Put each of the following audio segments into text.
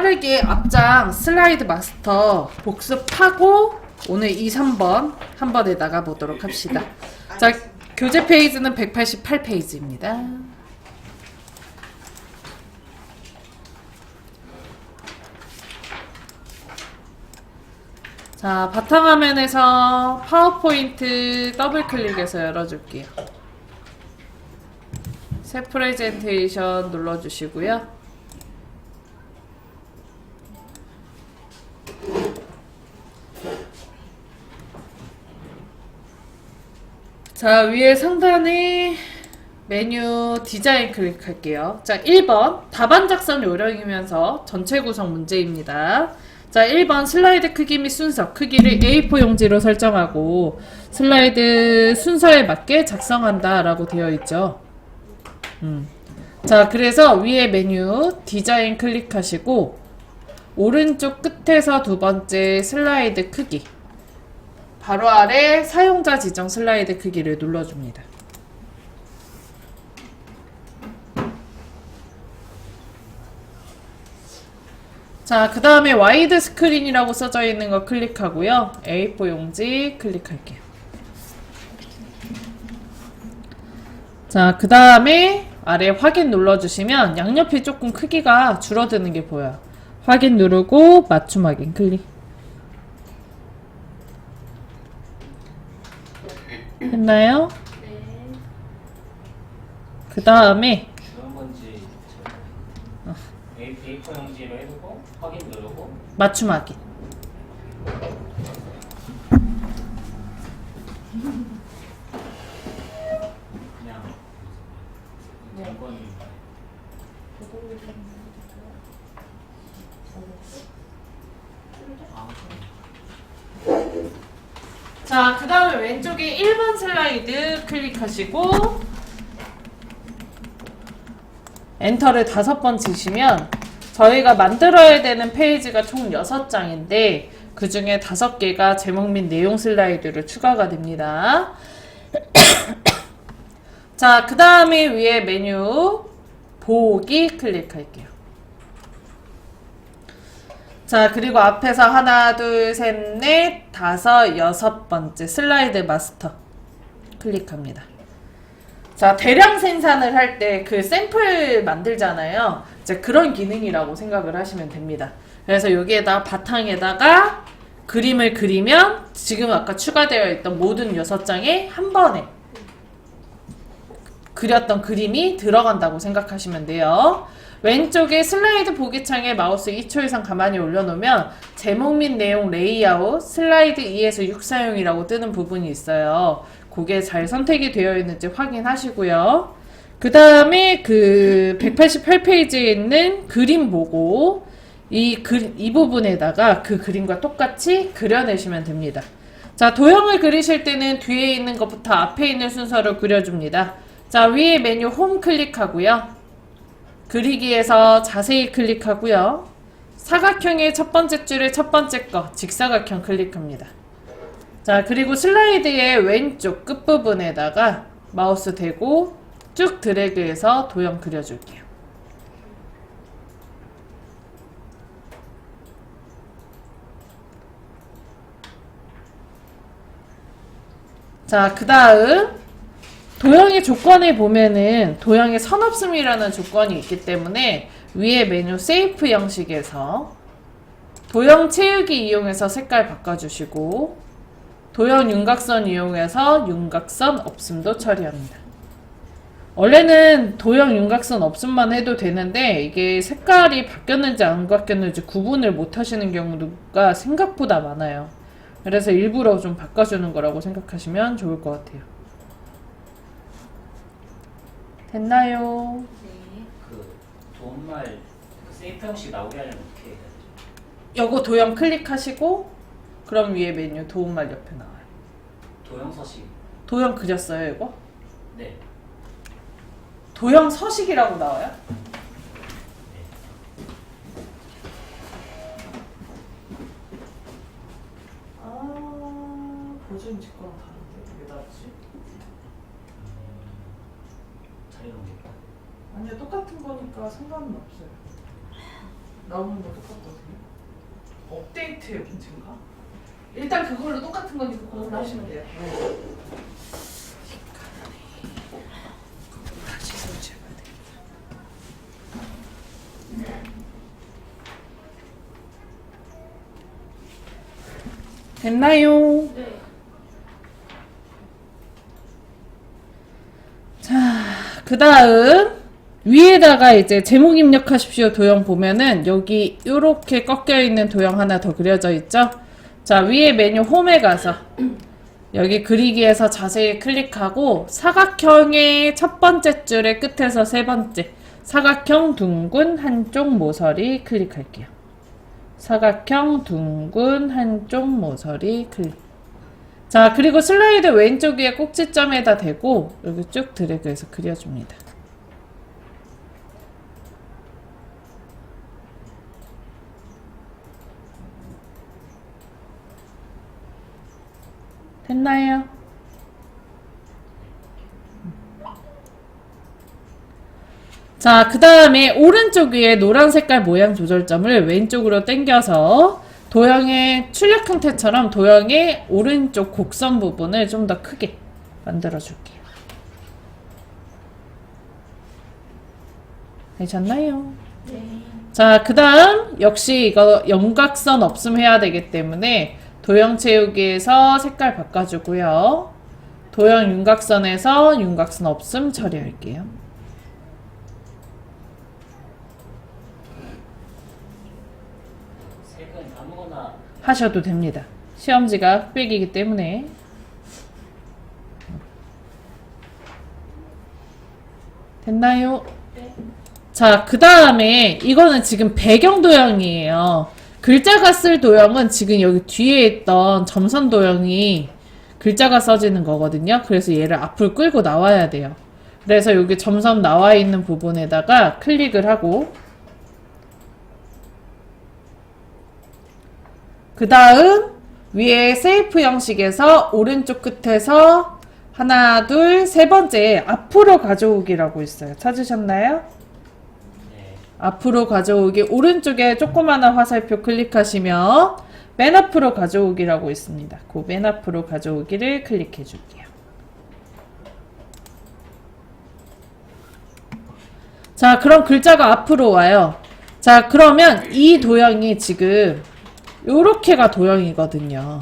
빠르게 앞장 슬라이드 마스터 복습하고 오늘 2, 3번 한 번에 나가보도록 합시다. 자, 교재 페이지는 188페이지입니다. 자, 바탕화면에서 파워포인트 더블 클릭해서 열어줄게요. 새 프레젠테이션 눌러주시고요. 자, 위에 상단에 메뉴 디자인 클릭할게요. 자, 1번 답안 작성 요령이면서 전체 구성 문제입니다. 자, 1번 슬라이드 크기 및 순서 크기를 A4 용지로 설정하고 슬라이드 순서에 맞게 작성한다 라고 되어 있죠. 자, 그래서 위에 메뉴 디자인 클릭하시고 오른쪽 끝에서 두 번째 슬라이드 크기 바로 아래 사용자 지정 슬라이드 크기를 눌러줍니다. 자, 그 다음에 와이드 스크린이라고 써져 있는 거 클릭하고요. A4 용지 클릭할게요. 자, 그 다음에 아래 확인 눌러주시면 양옆이 조금 크기가 줄어드는 게 보여요. 확인 누르고 맞춤 확인 클릭. 했나요? 네. 그 다음에 주는 건지 A4 용지로 해두고 확인 누르고 맞춤 확인. 그냥 이건 자, 그 다음에 왼쪽에 1번 슬라이드 클릭하시고 엔터를 5번 치시면 저희가 만들어야 되는 페이지가 총 6장인데 그 중에 5개가 제목 및 내용 슬라이드로 추가가 됩니다. 자, 그 다음에 위에 메뉴 보기 클릭할게요. 자, 그리고 앞에서 하나, 둘, 셋, 넷, 다섯, 6번째 슬라이드 마스터 클릭합니다. 자, 대량 생산을 할 때 그 샘플 만들잖아요. 이제 그런 기능이라고 생각을 하시면 됩니다. 그래서 여기에다 바탕에다가 그림을 그리면 지금 아까 추가되어 있던 모든 6장에 한 번에 그렸던 그림이 들어간다고 생각하시면 돼요. 왼쪽에 슬라이드 보기 창에 마우스 2초 이상 가만히 올려놓으면 제목 및 내용 레이아웃 슬라이드 2에서 6 사용이라고 뜨는 부분이 있어요. 그게 잘 선택이 되어 있는지 확인하시고요. 그 다음에 그 188페이지에 있는 그림 보고 이 부분에다가 그 그림과 똑같이 그려내시면 됩니다. 자, 도형을 그리실 때는 뒤에 있는 것부터 앞에 있는 순서로 그려줍니다. 자, 위에 메뉴 홈 클릭하고요. 그리기에서 자세히 클릭하고요. 사각형의 첫 번째 줄의 첫 번째 거 직사각형 클릭합니다. 자, 그리고 슬라이드의 왼쪽 끝부분에다가 마우스 대고 쭉 드래그해서 도형 그려줄게요. 자, 그 다음 도형의 조건에 보면은 도형에 선 없음이라는 조건이 있기 때문에 위에 메뉴 세이프 형식에서 도형 채우기 이용해서 색깔 바꿔주시고 도형 윤곽선 이용해서 윤곽선 없음도 처리합니다. 원래는 도형 윤곽선 없음만 해도 되는데 이게 색깔이 바뀌었는지 안 바뀌었는지 구분을 못 하시는 경우가 생각보다 많아요. 그래서 일부러 좀 바꿔주는 거라고 생각하시면 좋을 것 같아요. 됐나요? 네. 그 도움말 그 세이프 형식 나오게 하려면 어떻게 해야 되죠? 요거 도형 클릭하시고 그럼 위에 메뉴 도움말 옆에 나와요. 도형 서식. 도형 그렸어요, 이거? 네. 도형 서식이라고 나와요? 아, 보존 직구랑 다른데 왜 나왔지? 자리 넘길까? 아니요, 똑같은 거니까 상관은 없어요. 나오는 거 똑같거든요. 업데이트의 문제인가? 일단 그걸로 똑같은 거니까 그걸로 하시면 돼요. 다시 설치해봐야 되겠다. 됐나요? 네. 자, 그 다음 위에다가 이제 제목 입력하십시오 도형 보면은 여기 이렇게 꺾여 있는 도형 하나 더 그려져 있죠? 자, 위에 메뉴 홈에 가서 여기 그리기에서 자세히 클릭하고 사각형의 첫 번째 줄의 끝에서 세 번째 사각형 둥근 한쪽 모서리 클릭할게요. 사각형 둥근 한쪽 모서리 클릭. 자, 그리고 슬라이드 왼쪽 위에 꼭지점에다 대고 여기 쭉 드래그해서 그려줍니다. 됐나요? 자, 그 다음에 오른쪽 위에 노란 색깔 모양 조절점을 왼쪽으로 당겨서 도형의 출력 형태처럼 도형의 오른쪽 곡선 부분을 좀 더 크게 만들어 줄게요. 되셨나요? 네. 자, 그 다음 역시 이거 염각선 없음 해야 되기 때문에 도형 채우기에서 색깔 바꿔주고요. 도형 윤곽선에서 윤곽선 없음 처리할게요. 색은 아무거나 하셔도 됩니다. 시험지가 흑백이기 때문에. 됐나요? 네. 자, 그 다음에 이거는 지금 배경 도형이에요. 글자가 쓸 도형은 지금 여기 뒤에 있던 점선 도형이 글자가 써지는 거거든요. 그래서 얘를 앞으로 끌고 나와야 돼요. 그래서 여기 점선 나와 있는 부분에다가 클릭을 하고 그 다음 위에 세이프 형식에서 오른쪽 끝에서 하나, 둘, 세 번째 앞으로 가져오기라고 있어요. 찾으셨나요? 네. 앞으로 가져오기 오른쪽에 조그마한 화살표 클릭하시면 맨 앞으로 가져오기라고 있습니다. 그 맨 앞으로 가져오기를 클릭해 줄게요. 자, 그럼 글자가 앞으로 와요. 자, 그러면 이 도형이 지금 요렇게가 도형이거든요.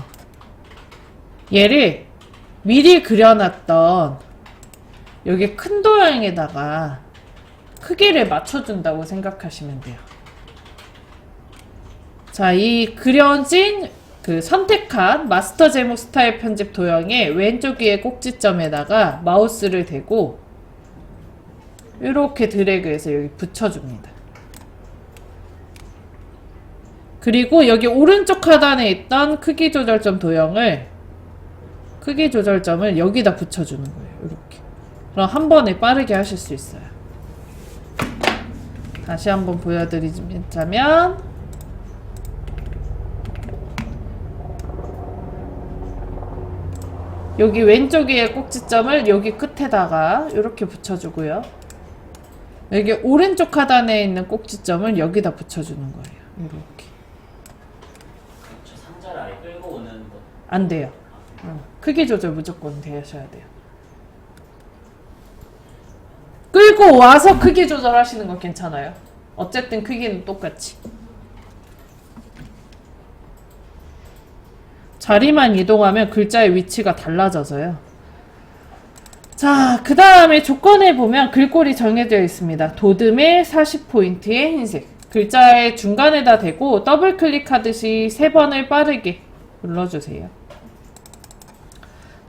얘를 미리 그려놨던 여기 큰 도형에다가 크기를 맞춰준다고 생각하시면 돼요. 자, 이 그려진 그 선택한 마스터 제목 스타일 편집 도형의 왼쪽 위에 꼭지점에다가 마우스를 대고 이렇게 드래그해서 여기 붙여줍니다. 그리고 여기 오른쪽 하단에 있던 크기 조절점 도형을 크기 조절점을 여기다 붙여주는 거예요. 이렇게. 그럼 한 번에 빠르게 하실 수 있어요. 다시 한번 보여드리자면 여기 왼쪽 위에 꼭지점을 여기 끝에다가 이렇게 붙여주고요. 여기 오른쪽 하단에 있는 꼭지점을 여기다 붙여주는 거예요. 이렇게. 저 상자를 아예 끌고 오는 거. 안 돼요. 크기 조절 무조건 되셔야 돼요. 끌고 와서 크기 조절하시는 거 괜찮아요. 어쨌든 크기는 똑같이. 자리만 이동하면 글자의 위치가 달라져서요. 자, 그 다음에 조건에 보면 글꼴이 정해져 있습니다. 도듬의 40포인트의 흰색. 글자의 중간에다 대고 더블 클릭하듯이 3번을 빠르게 눌러주세요.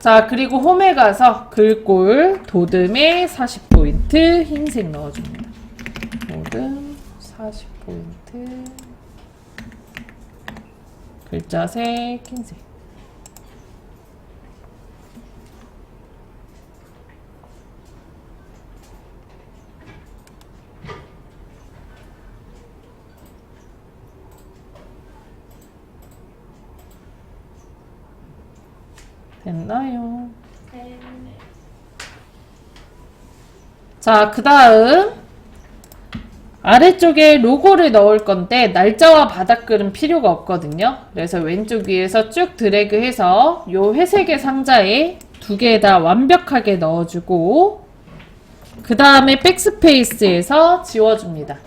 자, 그리고 홈에 가서 글꼴 도듬의 40포인트 흰색 넣어줍니다. 도듬 40포인트 글자색 흰색. 됐나요? 네. 자, 그 다음 아래쪽에 로고를 넣을 건데 날짜와 바닥글은 필요가 없거든요. 그래서 왼쪽 위에서 쭉 드래그해서 요 회색의 상자에 두 개 다 완벽하게 넣어주고 그 다음에 백스페이스에서 지워줍니다.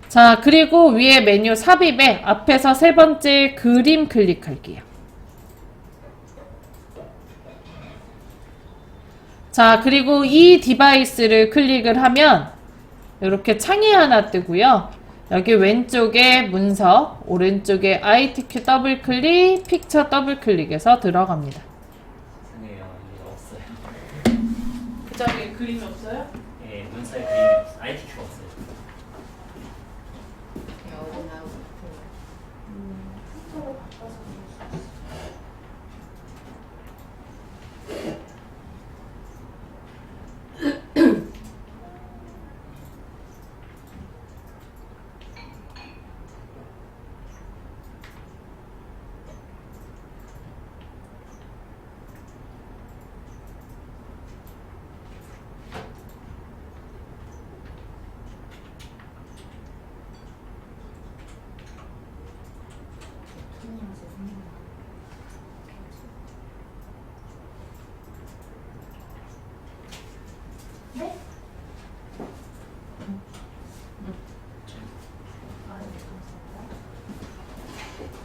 자, 그리고 위에 메뉴 삽입에 앞에서 세 번째 그림 클릭할게요. 자, 그리고 이 디바이스를 클릭을 하면 이렇게 창이 하나 뜨고요. 여기 왼쪽에 문서, 오른쪽에 ITQ 더블 클릭, 픽처 더블 클릭해서 들어갑니다. 죄송해요. 이게 없어요. 그 자리에 그림이 없어요? 예, 문서에 그림이 없어요. ITQ가 없어요.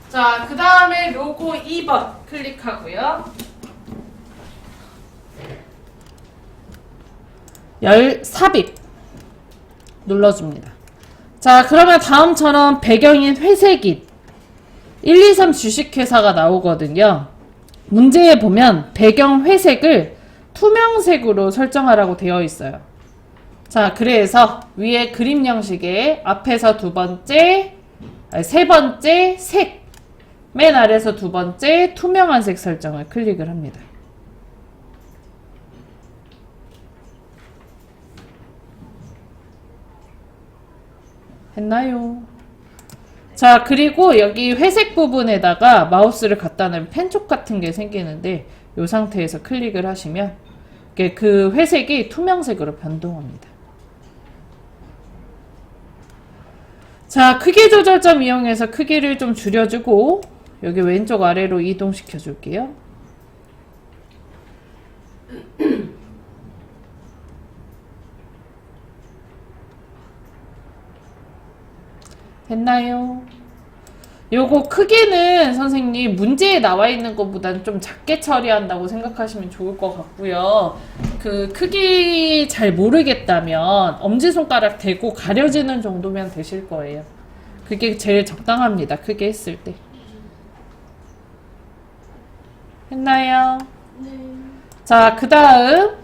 자, 그 다음에 로고 2번 클릭하고요. 열 삽입 눌러줍니다. 자, 그러면 다음처럼 배경인 회색인 123 주식회사가 나오거든요. 문제에 보면 배경 회색을 투명색으로 설정하라고 되어 있어요. 자, 그래서 위에 그림 형식에 앞에서 세 번째 색, 맨 아래에서 두 번째 투명한 색 설정을 클릭을 합니다. 했나요? 자, 그리고 여기 회색 부분에다가 마우스를 갖다 놓으면 펜촉 같은 게 생기는데 이 상태에서 클릭을 하시면 그 회색이 투명색으로 변동합니다. 자, 크기 조절점 이용해서 크기를 좀 줄여주고 여기 왼쪽 아래로 이동시켜 줄게요. 됐나요? 요거 크기는 선생님 문제에 나와 있는 것보다는 좀 작게 처리한다고 생각하시면 좋을 것 같고요. 그 크기 잘 모르겠다면 엄지손가락 대고 가려지는 정도면 되실 거예요. 그게 제일 적당합니다. 크게 했을 때. 했나요? 네. 자, 그 다음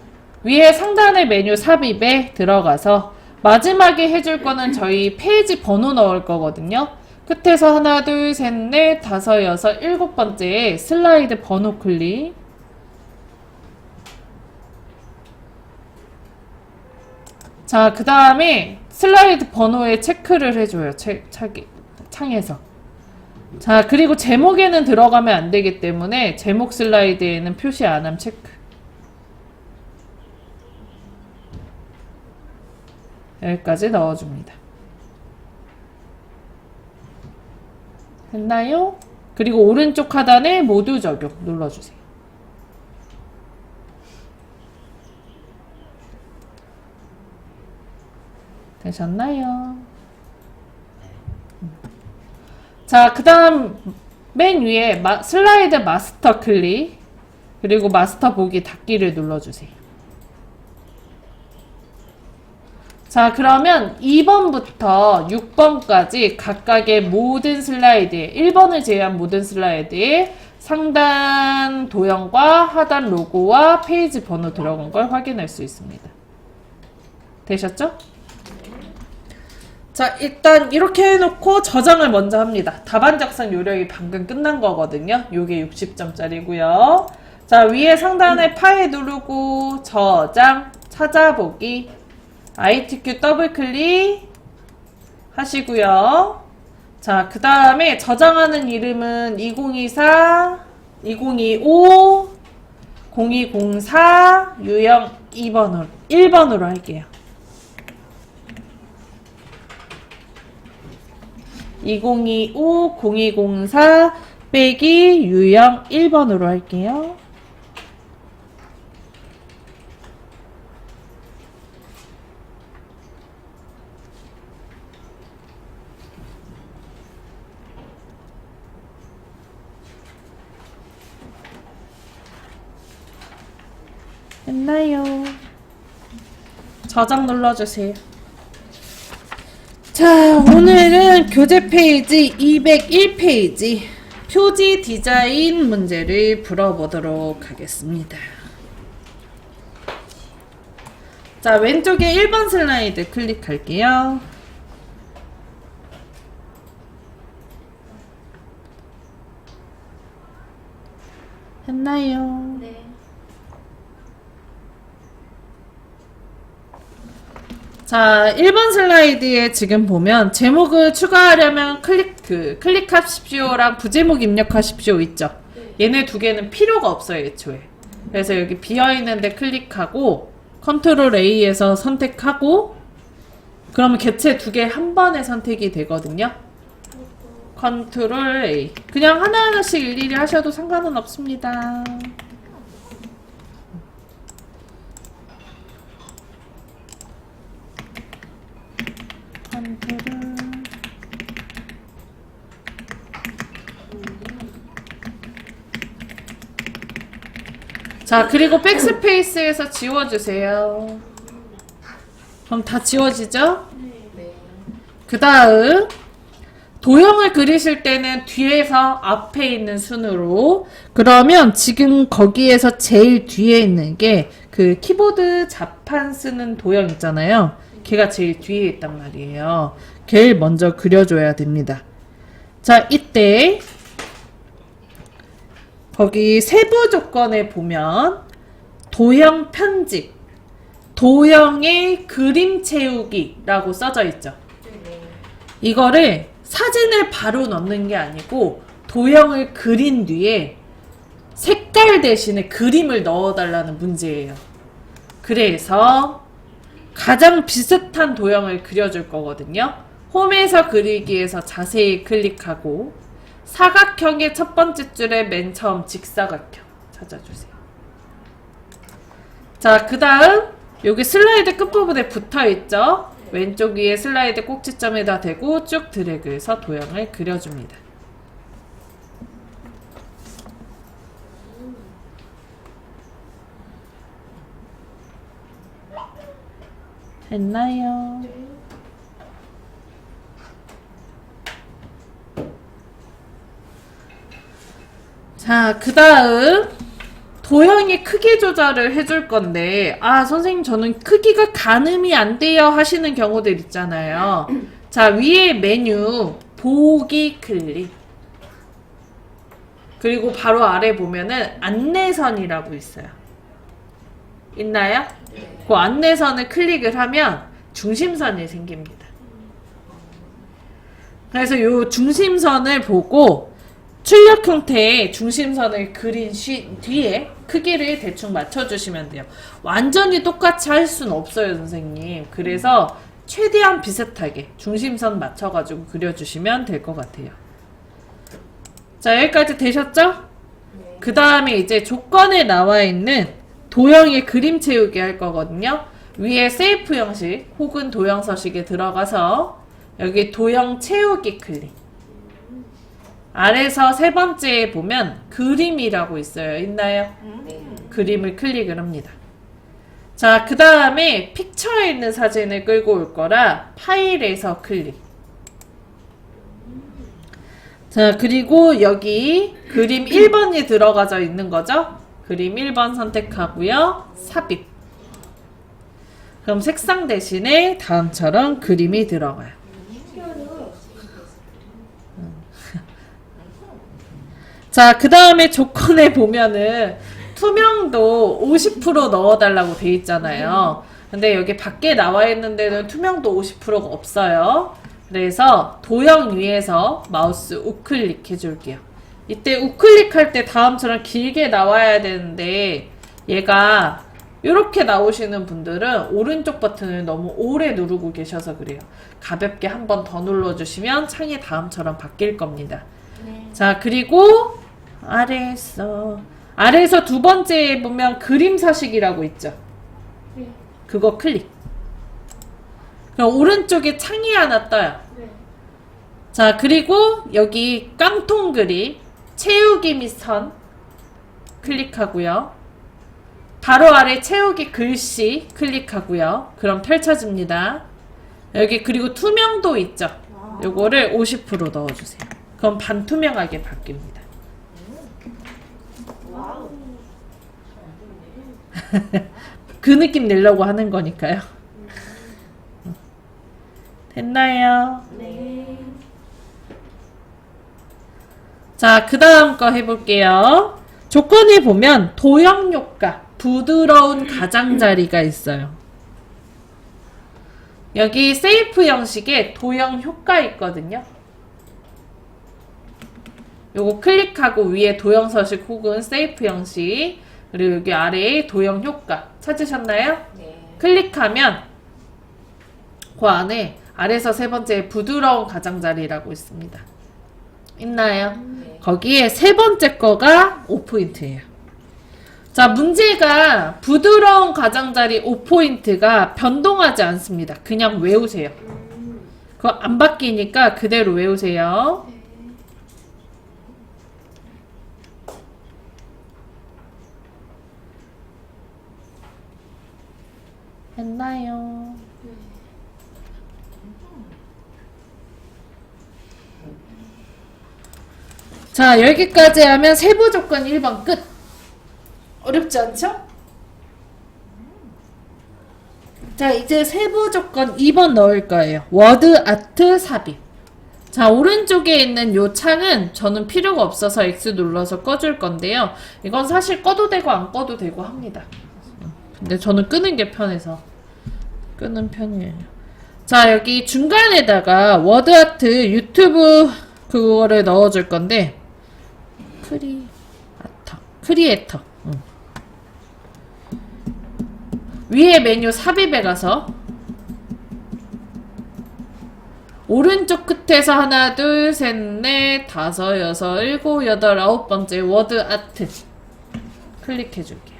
위에 상단의 메뉴 삽입에 들어가서 마지막에 해줄 거는 저희 페이지 번호 넣을 거거든요. 끝에서 하나, 둘, 셋, 넷, 다섯, 여섯, 일곱 번째에 슬라이드 번호 클릭. 자, 그 다음에 슬라이드 번호에 체크를 해줘요. 창에서. 자, 그리고 제목에는 들어가면 안 되기 때문에 제목 슬라이드에는 표시 안 함 체크. 여기까지 넣어줍니다. 됐나요? 그리고 오른쪽 하단에 모두 적용 눌러주세요. 되셨나요? 자, 그 다음 맨 위에 슬라이드 마스터 클릭 그리고 마스터 보기 닫기를 눌러주세요. 자, 그러면 2번부터 6번까지 각각의 모든 슬라이드에 1번을 제외한 모든 슬라이드에 상단 도형과 하단 로고와 페이지 번호 들어간 걸 확인할 수 있습니다. 되셨죠? 자, 일단 이렇게 해놓고 저장을 먼저 합니다. 답안 작성 요령이 방금 끝난 거거든요. 요게 60점짜리고요. 자, 위에 상단에 파일 누르고 저장, 찾아보기, ITQ 더블 클릭 하시고요. 자, 그 다음에 저장하는 이름은 2024, 2025, 0204 유형 1번으로 할게요. 2025 0204 빼기 유형 1번으로 할게요. 됐나요? 저장 눌러주세요. 자, 오늘은 교재 페이지 201페이지 표지 디자인 문제를 풀어보도록 하겠습니다. 자, 왼쪽에 1번 슬라이드 클릭할게요. 했나요? 네. 자, 1번 슬라이드에 지금 보면 제목을 추가하려면 클릭하십시오랑 부제목 입력하십시오 있죠? 얘네 두 개는 필요가 없어요, 애초에. 그래서 여기 비어있는데 클릭하고 컨트롤 A에서 선택하고 그러면 개체 두 개 한 번에 선택이 되거든요. 컨트롤 A. 그냥 하나하나씩 일일이 하셔도 상관은 없습니다. 자, 그리고 백스페이스에서 지워주세요. 그럼 다 지워지죠? 네. 그 다음 도형을 그리실 때는 뒤에서 앞에 있는 순으로, 그러면 지금 거기에서 제일 뒤에 있는 게 그 키보드 자판 쓰는 도형 있잖아요. 걔가 제일 뒤에 있단 말이에요. 걔를 먼저 그려줘야 됩니다. 자, 이때 거기 세부 조건에 보면 도형 편집, 도형의 그림 채우기라고 써져 있죠. 이거를 사진을 바로 넣는 게 아니고 도형을 그린 뒤에 색깔 대신에 그림을 넣어달라는 문제예요. 그래서 가장 비슷한 도형을 그려줄 거거든요. 홈에서 그리기에서 자세히 클릭하고 사각형의 첫 번째 줄에 맨 처음 직사각형 찾아주세요. 자, 그 다음 여기 슬라이드 끝부분에 붙어있죠? 왼쪽 위에 슬라이드 꼭지점에다 대고 쭉 드래그해서 도형을 그려줍니다. 됐나요? 자, 그 다음 도형의 크기 조절을 해줄 건데, 아, 선생님 저는 크기가 가늠이 안 돼요 하시는 경우들 있잖아요. 자, 위에 메뉴 보기 클릭, 그리고 바로 아래 보면은 안내선이라고 있어요. 있나요? 그 안내선을 클릭을 하면 중심선이 생깁니다. 그래서 이 중심선을 보고 출력 형태의 중심선을 그린 뒤에 크기를 대충 맞춰주시면 돼요. 완전히 똑같이 할 수는 없어요, 선생님. 그래서 최대한 비슷하게 중심선 맞춰가지고 그려주시면 될 것 같아요. 자, 여기까지 되셨죠? 그 다음에 이제 조건에 나와 있는 도형의 그림 채우기 할 거거든요. 위에 세이프 형식 혹은 도형 서식에 들어가서 여기 도형 채우기 클릭, 아래서 세 번째에 보면 그림이라고 있어요. 있나요? 네. 그림을 클릭을 합니다. 자, 그 다음에 픽처에 있는 사진을 끌고 올 거라 파일에서 클릭. 자, 그리고 여기 그림 1번이 들어가져 있는 거죠? 그림 1번 선택하고요. 삽입. 그럼 색상 대신에 다음처럼 그림이 들어가요. 자, 그 다음에 조건에 보면은 투명도 50% 넣어달라고 돼 있잖아요. 근데 여기 밖에 나와 있는 데는 투명도 50%가 없어요. 그래서 도형 위에서 마우스 우클릭 해줄게요. 이때 우클릭할 때 다음처럼 길게 나와야 되는데 얘가 이렇게 나오시는 분들은 오른쪽 버튼을 너무 오래 누르고 계셔서 그래요. 가볍게 한 번 더 눌러주시면 창이 다음처럼 바뀔 겁니다. 네. 자, 그리고 아래에서 두 번째에 보면 그림 서식이라고 있죠. 네. 그거 클릭. 그럼 오른쪽에 창이 하나 떠요. 네. 자, 그리고 여기 깡통 그림 채우기 및 선 클릭하고요. 바로 아래 채우기 글씨 클릭하고요. 그럼 펼쳐집니다. 여기 그리고 투명도 있죠. 요거를 50% 넣어주세요. 그럼 반투명하게 바뀝니다. 와우. 그 느낌 내려고 하는 거니까요. 됐나요? 네. 자, 그 다음 거 해볼게요. 조건을 보면 도형 효과, 부드러운 가장자리가 있어요. 여기 세이프 형식의 도형 효과 있거든요. 요거 클릭하고 위에 도형 서식 혹은 세이프 형식, 그리고 여기 아래에 도형 효과 찾으셨나요? 네. 클릭하면 그 안에 아래서 세 번째 부드러운 가장자리라고 있습니다. 있나요? 네. 거기에 세 번째 거가 5포인트예요. 자, 문제가 부드러운 가장자리 5포인트가 변동하지 않습니다. 그냥 외우세요. 그거 안 바뀌니까 그대로 외우세요. 했나요? 자, 여기까지 하면 세부 조건 1번 끝. 어렵지 않죠? 자, 이제 세부 조건 2번 넣을 거예요. 워드 아트 삽입. 자, 오른쪽에 있는 요 창은 저는 필요가 없어서 X 눌러서 꺼줄 건데요. 이건 사실 꺼도 되고 안 꺼도 되고 합니다. 근데 저는 끄는 게 편해서 끄는 편이에요. 자, 여기 중간에다가 워드 아트 유튜브 그거를 넣어줄 건데 크리에이터. 위에 메뉴 삽입에 가서 오른쪽 끝에서 하나, 둘, 셋, 넷, 다섯, 여섯, 일곱, 여덟, 아홉 번째 워드 아트 클릭해 줄게요.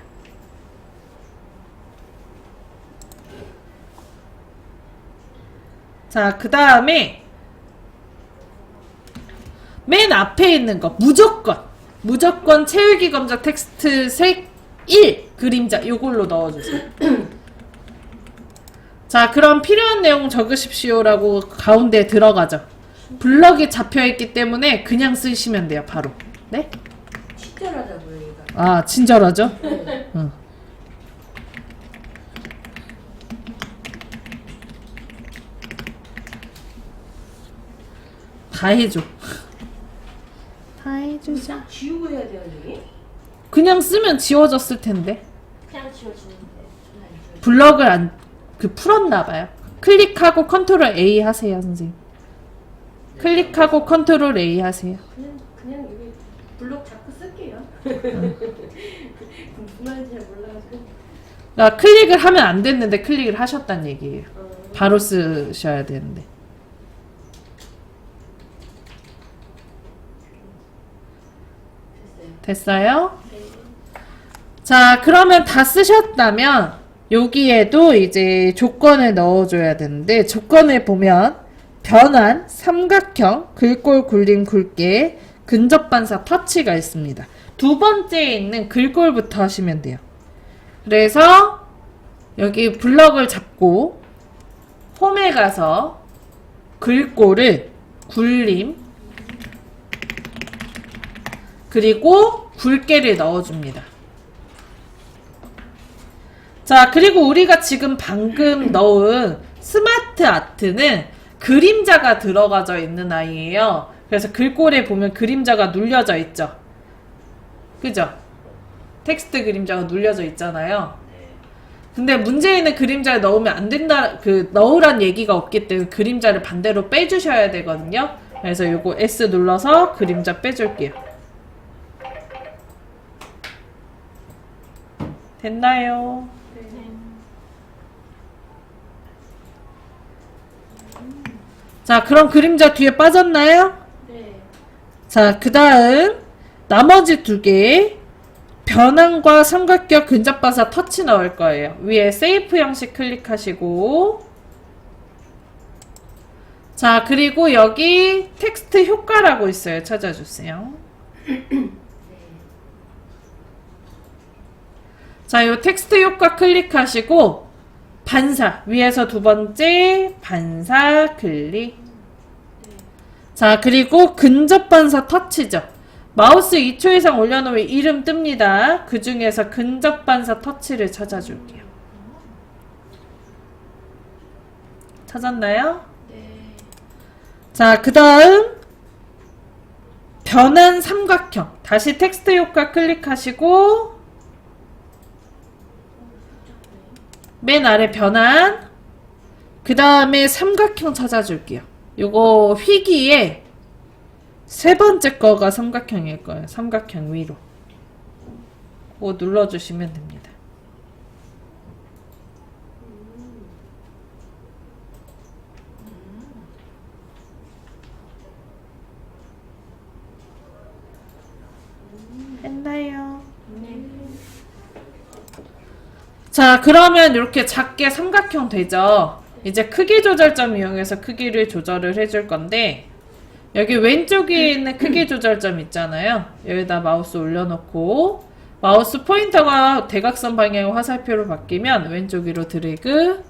자, 그 다음에 맨 앞에 있는 거 무조건 채우기 검사 텍스트 색 1 그림자 요걸로 넣어주세요. 자, 그럼 필요한 내용 적으십시오라고 가운데 들어가죠. 블럭이 잡혀있기 때문에 그냥 쓰시면 돼요. 바로. 네? 친절하다고요, 얘가. 아, 친절하죠? 네. 응. 다 해줘. 다 해주자. 싹 지우고 해야 돼요, 여기? 그냥 쓰면 지워졌을 텐데. 그냥 지워지는데. 저는 안 지워요. 블럭을 풀었나봐요. 클릭하고 컨트롤 A 하세요, 선생님. 클릭하고 컨트롤 A 하세요. 그냥 여기 블록 자꾸 쓸게요. 무슨 말인지 잘 몰라가지고. 그러니까 클릭을 하면 안 됐는데 클릭을 하셨단 얘기예요. 바로 쓰셔야 되는데. 됐어요? 네. 자, 그러면 다 쓰셨다면 여기에도 이제 조건을 넣어줘야 되는데 조건을 보면 변환, 삼각형, 글꼴, 굴림, 굵게, 근접 반사, 터치가 있습니다. 두 번째에 있는 글꼴부터 하시면 돼요. 그래서 여기 블럭을 잡고 홈에 가서 글꼴을 굴림 그리고 굵게를 넣어줍니다. 자, 그리고 우리가 지금 방금 넣은 스마트 아트는 그림자가 들어가져 있는 아이예요. 그래서 글꼴에 보면 그림자가 눌려져 있죠. 그죠? 텍스트 그림자가 눌려져 있잖아요. 근데 문제에 있는 그림자를 넣으면 안 된다, 넣으란 얘기가 없기 때문에 그림자를 반대로 빼주셔야 되거든요. 그래서 요거 S 눌러서 그림자 빼줄게요. 됐나요? 네. 자, 그럼 그림자 뒤에 빠졌나요? 네. 자, 그 다음 나머지 두 개 변환과 삼각형 근접 반사 터치 넣을 거예요. 위에 세이프 형식 클릭하시고 자, 그리고 여기 텍스트 효과라고 있어요. 찾아주세요. 자, 요 텍스트 효과 클릭하시고 반사 위에서 두 번째 반사 클릭. 자, 그리고 근접 반사 터치죠. 마우스 2초 이상 올려놓으면 이름 뜹니다. 그 중에서 근접 반사 터치를 찾아줄게요. 찾았나요? 네. 자, 그 다음 변환 삼각형. 다시 텍스트 효과 클릭하시고 맨 아래 변환 그 다음에 삼각형 찾아줄게요. 요거 휘기에 세 번째 거가 삼각형일 거예요. 삼각형 위로 그거 눌러주시면 됩니다. 했나요? 네. 자, 그러면 이렇게 작게 삼각형 되죠? 이제 크기 조절점 이용해서 크기를 조절을 해줄 건데 여기 왼쪽에 있는 크기 조절점 있잖아요. 여기다 마우스 올려놓고 마우스 포인터가 대각선 방향의 화살표로 바뀌면 왼쪽 위로 드래그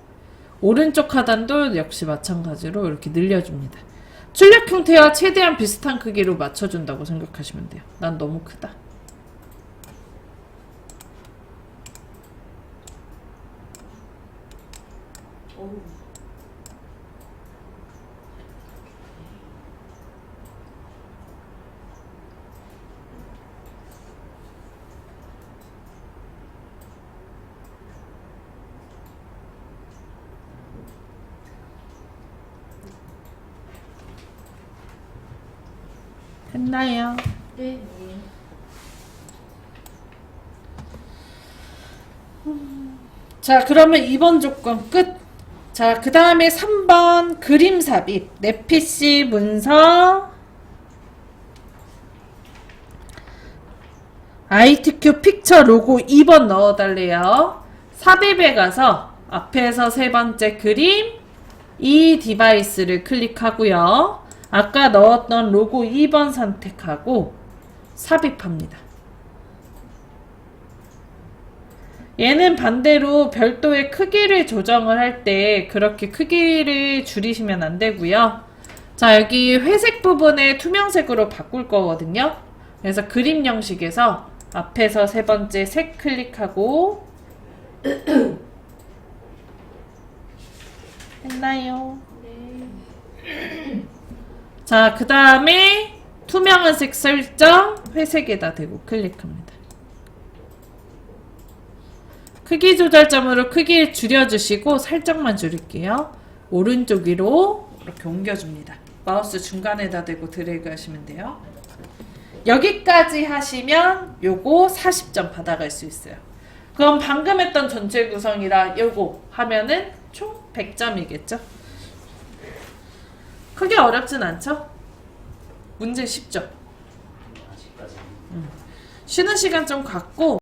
오른쪽 하단도 역시 마찬가지로 이렇게 늘려줍니다. 출력 형태와 최대한 비슷한 크기로 맞춰준다고 생각하시면 돼요. 난 너무 크다. 어우. 했나요? 네. 자, 그러면 2번 조건 끝. 자, 그 다음에 3번 그림 삽입. 내 PC 문서 ITQ 픽처 로고 2번 넣어달래요. 삽입에 가서 앞에서 세 번째 그림 이 디바이스를 클릭하고요. 아까 넣었던 로고 2번 선택하고 삽입합니다. 얘는 반대로 별도의 크기를 조정을 할 때 그렇게 크기를 줄이시면 안 되고요. 자, 여기 회색 부분에 투명색으로 바꿀 거거든요. 그래서 그림 형식에서 앞에서 세 번째 색 클릭하고 했나요? 네. 자, 그 다음에 투명한 색 설정 회색에다 대고 클릭합니다. 크기 조절점으로 크기를 줄여주시고 살짝만 줄일게요. 오른쪽 위로 이렇게 옮겨줍니다. 마우스 중간에다 대고 드래그 하시면 돼요. 여기까지 하시면 요거 40점 받아갈 수 있어요. 그럼 방금 했던 전체 구성이라 요거 하면은 총 100점이겠죠? 크게 어렵진 않죠? 문제 쉽죠? 아직까지. 쉬는 시간 좀 갖고